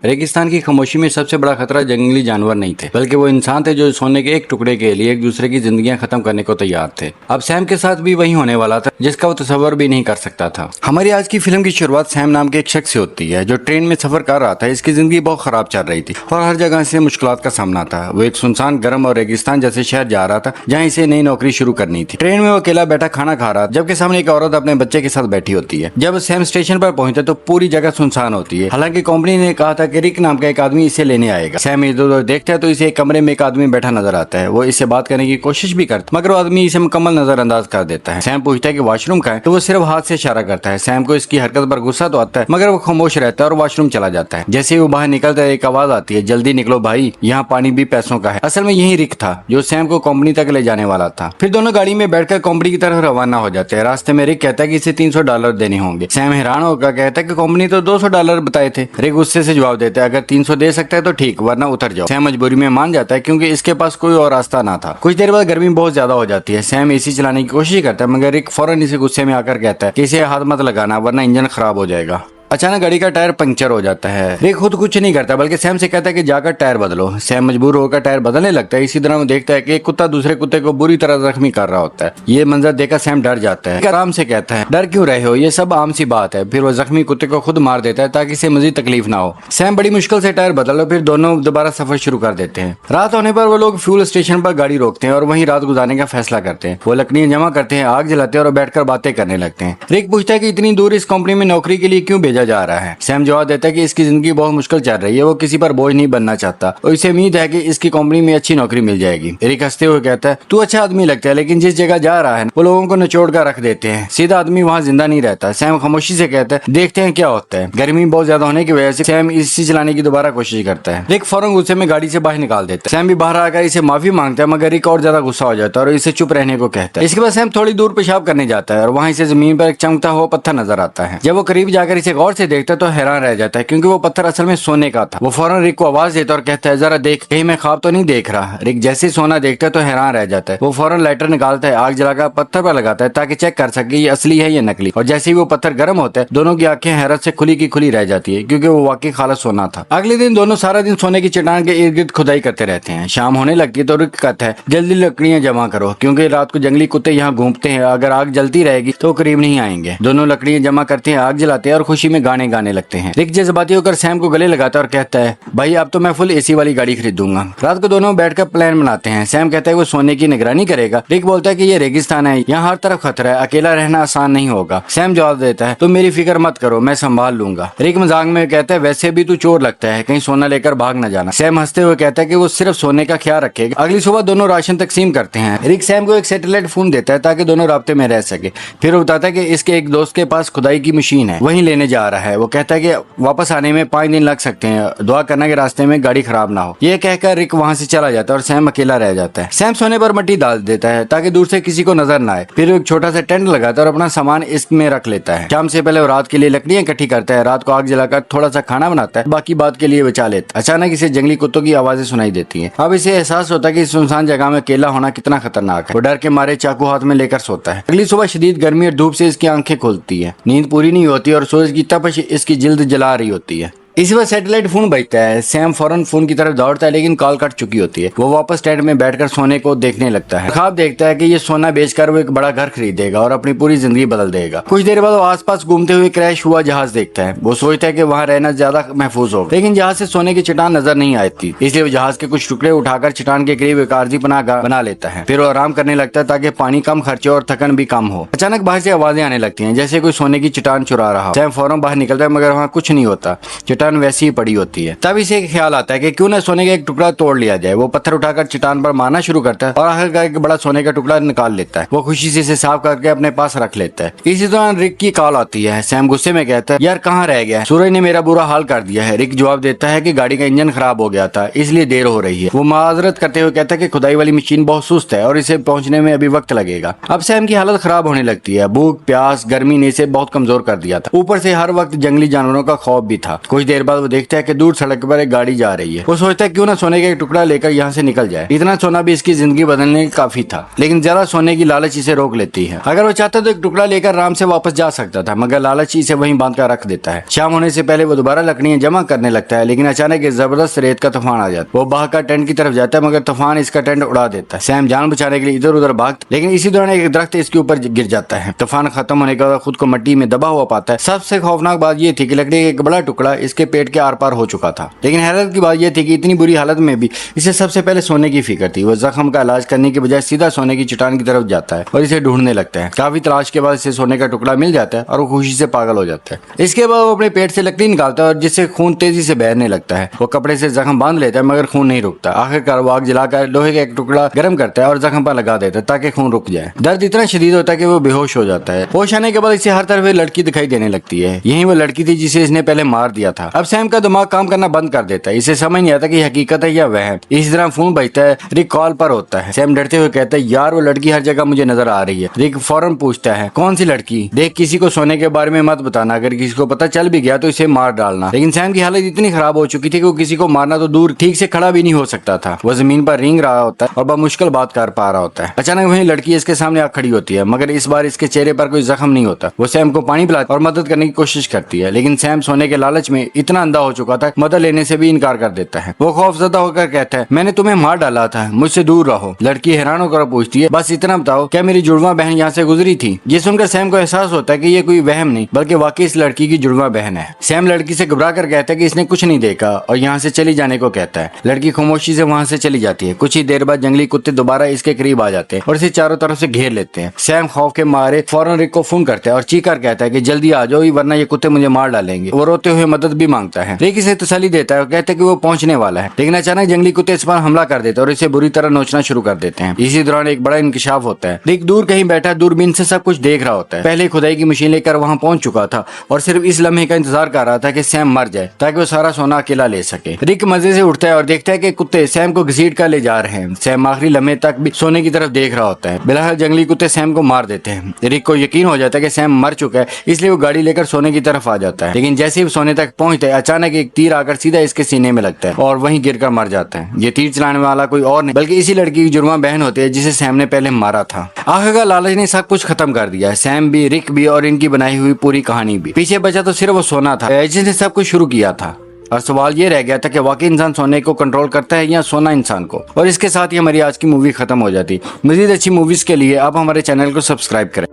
रेगिस्तान की खामोशी में सबसे बड़ा खतरा जंगली जानवर नहीं थे, बल्कि वो इंसान थे जो सोने के एक टुकड़े के लिए एक दूसरे की जिंदगियां खत्म करने को तैयार थे। अब सैम के साथ भी वही होने वाला था जिसका वो तस्वर भी नहीं कर सकता था। हमारी आज की फिल्म की शुरुआत सैम नाम के एक शख्स से होती है जो ट्रेन में सफर कर रहा था। इसकी जिंदगी बहुत खराब चल रही थी और हर जगह से मुश्किलात का सामना था। वो एक सुनसान, गर्म और रेगिस्तान जैसे शहर जा रहा था जहाँ इसे नई नौकरी शुरू करनी थी। ट्रेन में वो अकेला बैठा खाना खा रहा था, जबकि सामने एक औरत अपने बच्चे के साथ बैठी होती है। जब सैम स्टेशन पर पहुंचता तो पूरी जगह सुनसान होती है। हालांकि कंपनी ने कहा था कि रिक नाम का एक आदमी इसे लेने आएगा। सैम इधर उधर देखता है तो इसे एक कमरे में एक आदमी बैठा नजर आता है। वो इससे बात करने की कोशिश भी करता है, मगर वो आदमी इसे मुकम्मल नजरअंदाज कर देता है। सैम पूछता है कि वॉशरूम का है, तो वो सिर्फ हाथ से इशारा करता है। सैम को इसकी हरकत पर गुस्सा तो आता है, मगर वो खामोश रहता है और वॉशरूम चला जाता है। जैसे ही वो बाहर निकलता है एक आवाज आती है, जल्दी निकलो भाई, यहाँ पानी भी पैसों का है। असल में यही रिक था जो सैम को कंपनी तक ले जाने वाला था। फिर दोनों गाड़ी में बैठकर कंपनी की तरफ रवाना हो जाते हैं। रास्ते में रिक कहता है कि इसे $300 देने होंगे। सैम हैरान होकर कहता है कि कंपनी तो $200 बताए थे। रिक गुस्से से जवाब देता है, अगर 300 दे सकता है तो ठीक, वरना उतर जाओ। सैम मजबूरी में मान जाता है क्योंकि इसके पास कोई और रास्ता ना था। कुछ देर बाद गर्मी बहुत ज्यादा हो जाती है। सैम एसी चलाने की कोशिश करता है, मगर रिक फौरन इसे गुस्से में आकर कहता है कि इसे हाथ मत लगाना वरना इंजन खराब हो जाएगा। अचानक गाड़ी का टायर पंक्चर हो जाता है। रिक खुद कुछ नहीं करता बल्कि सैम से कहता है कि जाकर टायर बदलो। सैम मजबूर होकर टायर बदलने लगता है। इसी दौरान वो देखता है कि एक कुत्ता दूसरे कुत्ते को बुरी तरह जख्मी कर रहा होता है। ये मंजर देखकर सैम डर जाता है। आराम से कहता है, डर क्यों रहे हो, ये सब आम सी बात है। फिर वो जख्मी कुत्ते को खुद मार देता है ताकि इसे मजीद तकलीफ ना हो। सैम बड़ी मुश्किल से टायर बदलो, फिर दोनों दोबारा सफर शुरू कर देते हैं। रात होने पर वो लोग फ्यूल स्टेशन पर गाड़ी रोकते हैं और वहीं रात गुजारने का फैसला करते हैं। वो लकड़ियां जमा करते हैं, आग जलाते हैं और बैठकर बातें करने लगते हैं। रिक पूछता है कि इतनी दूर इस कंपनी में नौकरी के लिए क्यों भेजा जा रहा है। सैम जवाब देता है कि इसकी जिंदगी बहुत मुश्किल चल रही है, वो किसी पर बोझ नहीं बनना चाहता और इसे उम्मीद है कि इसकी कंपनी में अच्छी नौकरी मिल जाएगी। रिक हंसते हुए कहता है, तू अच्छा आदमी लगता है, लेकिन जिस जगह जा रहा है वो लोगों को निचोड़ कर रख देते हैं। सीधा आदमी वहाँ जिंदा नहीं रहता। सैम खामोशी से कहता है, देखते हैं क्या होता है। गर्मी बहुत ज्यादा होने की वजह से सैम एसी चलाने की दोबारा कोशिश करता है। रिक फौरन गुस्से में गाड़ी से बाहर निकाल देता है। सैम भी बाहर आकर इसे माफी मांगता है, मगर रिक और ज्यादा गुस्सा हो जाता है और इसे चुप रहने को कहता है। इसके बाद सैम थोड़ी दूर पेशाब करने जाता है और वहाँ इसे जमीन पर एक चमकता हुआ पत्थर नजर आता है। जब वो करीब जाकर इसे गौर से देखता है तो हैरान रह जाता है क्योंकि वो पत्थर असल में सोने का था। वो फौरन रिक को आवाज देता और कहता है, जरा देख, कहीं मैं ख्वाब तो नहीं देख रहा। रिक जैसे ही सोना देखता है तो हैरान रह जाता है। वो फौरन लाइटर निकालता है, आग जलाकर पत्थर पर लगाता है ताकि चेक कर सके ये असली है या नकली। और जैसे ही वो पत्थर गर्म होता है दोनों की आंखें हैरत से खुली की खुली रह जाती है क्योंकि वो वाकई खालिस सोना था। अगले दिन दोनों सारा दिन सोने की चट्टान के इर्द गिर्द खुदाई करते रहते हैं। शाम होने लगती है तो रिक कहता है, जल्दी लकड़ियां जमा करो क्योंकि रात को जंगली कुत्ते यहाँ घूमते हैं। अगर आग जलती रहेगी तो करीब नहीं आएंगे। दोनों लकड़ियां जमा करते हैं, आग जलाते हैं और खुशी में गाने गाने लगते हैं। रिक जज्बाती होकर सैम को गले लगाता है और कहता है, भाई अब तो मैं फुल एसी वाली गाड़ी खरीदूंगा। रात को दोनों बैठकर प्लान बनाते हैं। सैम कहता है वो सोने की निगरानी करेगा। रिक बोलता है कि ये रेगिस्तान है, यहाँ हर तरफ खतरा है, अकेला रहना आसान नहीं होगा। सैम जवाब देता है, तुम मेरी फिक्र मत करो, मैं संभाल लूंगा। रिक मजाक में कहता है, वैसे भी तू चोर लगता है, कहीं सोना लेकर भाग न जाना। सैम हंसते हुए कहता है कि वो सिर्फ सोने का ख्याल रखेगा। अगली सुबह दोनों राशन तकसीम करते हैं। रिक सैम को एक सैटेलाइट फोन देता है ताकि दोनों राब्ते में रह सके। फिर वो बताता है कि इसके एक दोस्त के पास खुदाई की मशीन है, वहीं लेने जा रहा है। वो कहता है कि वापस आने में 5 दिन लग सकते हैं, दुआ करना के रास्ते में गाड़ी खराब ना हो। ये कहकर रिक वहाँ से चला जाता है और सैम अकेला रह जाता है। सैम सोने पर मिट्टी डाल देता है ताकि दूर से किसी को नजर ना आए। फिर एक छोटा सा टेंट लगाता है और अपना सामान इसमें रख लेता है। शाम से पहले वो रात के लिए लकड़ियां इकट्ठी करता है। रात को आग जलाकर थोड़ा सा खाना बनाता है, बाकी बात के लिए बचा लेता है। अचानक इसे जंगली कुत्तों की आवाजें सुनाई देती हैं। अब इसे एहसास होता है कि इस सुनसान जगह में अकेला होना कितना खतरनाक है। वो डर के मारे चाकू हाथ में लेकर सोता है। अगली सुबह शदीद गर्मी और धूप से इसकी आंखें खुलती है। नींद पूरी नहीं होती और सूरज की तपश इसकी जिल्द जला रही होती है। इसी वक्त सैटेलाइट फोन बजता है। सैम फौरन फोन की तरफ दौड़ता है लेकिन कॉल कट चुकी होती है। वो वापस टेंट में बैठकर सोने को देखने लगता है। ख्वाब देखता है कि ये सोना बेचकर वो एक बड़ा घर खरीदेगा और अपनी पूरी जिंदगी बदल देगा। कुछ देर बाद वो आसपास घूमते हुए क्रैश हुआ जहाज देखता है। वो सोचता है कि वहाँ रहना ज्यादा महफूज होगा, लेकिन जहाज से सोने की चट्टान नजर नहीं आती, इसलिए वो जहाज के कुछ टुकड़े उठाकर चट्टान के करीब एक आरजी पनाह बना लेता है। फिर वो आराम करने लगता है ताकि पानी कम खर्चे और थकन भी कम हो। अचानक बाहर से आवाजें आने लगती है जैसे कोई सोने की चट्टान चुरा रहा हो। सैम फौरन बाहर निकलता है मगर वहाँ कुछ नहीं होता, चट्टान वैसी ही पड़ी होती है। तब इसे एक ख्याल आता है कि क्यों ना सोने का एक टुकड़ा तोड़ लिया जाए। वो पत्थर उठाकर चट्टान पर मारना शुरू करता है और आखिरकार एक बड़ा सोने का टुकड़ा निकाल लेता है। वो खुशी से इसे साफ करके अपने पास रख लेता है। इसी दौरान रिक की कॉल आती है। सैम गुस्से में कहता है, यार कहाँ रह गया है, सूरज ने मेरा बुरा हाल कर दिया है। रिक जवाब देता है कि गाड़ी का इंजन खराब हो गया था, इसलिए देर हो रही है। वो माजरत करते हुए कहता है कि खुदाई वाली मशीन बहुत सुस्त है और इसे पहुंचने में अभी वक्त लगेगा। अब सैम की हालत खराब होने लगती है। भूख, प्यास, गर्मी ने इसे बहुत कमजोर कर दिया था। ऊपर से हर वक्त जंगली जानवरों का खौफ भी था। कुछ देर देर बाद वो देखता है कि दूर सड़क पर एक गाड़ी जा रही है। वो सोचता है क्यों ना सोने का एक टुकड़ा लेकर यहाँ से निकल जाए। इतना सोना भी इसकी जिंदगी बदलने का काफी था, लेकिन जरा सोने की लालच इसे रोक लेती है। अगर वो चाहता तो एक टुकड़ा लेकर आराम से वापस जा सकता था, मगर लालच इसे वहीं बांध कर रख देता है। शाम होने से पहले वो दोबारा लकड़ियां जमा करने लगता है, लेकिन अचानक एक जबरदस्त रेत का तूफान आ जाता है। वो भागकर टेंट की तरफ जाता है, मगर तूफान इसका टेंट उड़ा देता है। सैम जान बचाने के लिए इधर उधर भागता, लेकिन इसी दौरान एक दरख्त इसके ऊपर गिर जाता है। तूफान खत्म होने के बाद खुद को मिट्टी में दबा हुआ पाता है। सबसे खौफनाक बात यह थी कि लकड़ी का एक बड़ा टुकड़ा इसके पेट के आर पार हो चुका था। लेकिन हैरत की बात यह थी कि इतनी बुरी हालत में भी इसे सबसे पहले सोने की फिक्र थी। वो जख्म का इलाज करने के बजाय सीधा सोने की चट्टान की तरफ जाता है और इसे ढूंढने लगता है। काफी तलाश के बाद इसे सोने का टुकड़ा मिल जाता है और वो खुशी से पागल हो जाता है। इसके बाद वो अपने पेट से लकड़ी निकालता है और जिससे खून तेजी से बहने लगता है। वो कपड़े से जख्म बांध लेता है, मगर खून नहीं रुकता। आखिरकार वो आग जलाकर लोहे का एक टुकड़ा गर्म करता है और जख्म पर लगा देता है ताकि खून रुक जाए। दर्द इतना शदीद होता है कि वो बेहोश हो जाता है। होश आने के बाद इसे हर तरफ लड़की दिखाई देने लगती है। यही वो लड़की थी जिसे इसने पहले मार दिया था। अब सैम का दिमाग काम करना बंद कर देता है। इसे समझ नहीं आता कि हकीकत है या वह। इसी तरह फोन बजता है। रिक कॉल पर होता है। सैम डरते हुए कहता है, यार वो लड़की हर जगह मुझे नजर आ रही है। रिक फौरन पूछता है, कौन सी लड़की? देख, किसी को सोने के बारे में मत बताना। अगर किसी को पता चल भी गया तो इसे मार डालना। लेकिन सैम की हालत इतनी खराब हो चुकी थी कि वो किसी को मारना तो दूर, ठीक से खड़ा भी नहीं हो सकता था। वो जमीन पर रेंग रहा होता है और बमुश्किल बात कर पा रहा होता है। अचानक वही लड़की इसके सामने आ खड़ी होती है, मगर इस बार इसके चेहरे पर कोई जख्म नहीं होता। वो सैम को पानी पिलाती और मदद करने की कोशिश करती है, लेकिन सैम सोने के लालच में इतना अंधा हो चुका था, मदद लेने से भी इनकार कर देता है। वो खौफजदा होकर कहता है, मैंने तुम्हें मार डाला था, मुझसे दूर रहो। लड़की हैरान होकर पूछती है, बस इतना बताओ, क्या मेरी जुड़वा बहन यहाँ से गुजरी थी? ये सुनकर सैम को एहसास होता है कि ये कोई वहम नहीं बल्कि वाकई इस लड़की की जुड़वा बहन है। सैम लड़की से घबरा कर कहता है कि इसने कुछ नहीं देखा और यहाँ से चली जाने को कहता है। लड़की खामोशी से वहाँ से चली जाती है। कुछ ही देर बाद जंगली कुत्ते दोबारा इसके करीब आ जाते हैं और इसे चारों तरफ से घेर लेते हैं। सैम खौफ के मारे फौरन रिक को फोन करता है और चीख कर कहता है कि जल्दी आ जाओ, वरना ये कुत्ते मुझे मार डालेंगे। वो रोते हुए मदद भी मांगता है। रिक इसे तसल्ली देता है और कहता है कि वो पहुंचने वाला है, लेकिन अचानक जंगली कुत्ते इस पर हमला कर देते हैं और इसे बुरी तरह नोचना शुरू कर देते हैं। इसी दौरान एक बड़ा इंकशाफ होता है। रिक दूर कहीं बैठा दूरबीन से सब कुछ देख रहा होता है। पहले खुदाई की मशीन लेकर वहां पहुंच चुका था और सिर्फ इस लम्हे का इंतजार कर रहा था कि सैम मर जाए ताकि वो सारा सोना अकेला ले सके। रिक मजे से उठता है और देखता है कि कुत्ते सैम को घसीट कर ले जा रहे हैं। सैम आखिरी लम्हे तक भी सोने की तरफ देख रहा होता है। बिलहाल जंगली कुत्ते सैम को मार देते हैं। रिक को यकीन हो जाता है कि सैम मर चुका है, इसलिए वो गाड़ी लेकर सोने की तरफ आ जाता है। लेकिन जैसे ही सोने तक पहुंचता है, अचानक एक तीर आकर सीधा इसके सीने में लगता है और वहीं गिरकर मर जाता है। ये तीर चलाने वाला कोई और नहीं बल्कि इसी लड़की की जुड़वा बहन होती है जिसे सैम ने पहले मारा था। आखिरकार लालच ने सब कुछ खत्म कर दिया। सैम भी, रिक भी और इनकी बनाई हुई पूरी कहानी भी। पीछे बचा तो सिर्फ वो सोना था जिसने सब कुछ शुरू किया था। और सवाल ये रह गया था कि वाकई इंसान सोने को कंट्रोल करता है या सोना इंसान को। और इसके साथ ही हमारी आज की मूवी खत्म हो जाती। मजीद अच्छी मूवीज के लिए आप हमारे चैनल को सब्सक्राइब करें।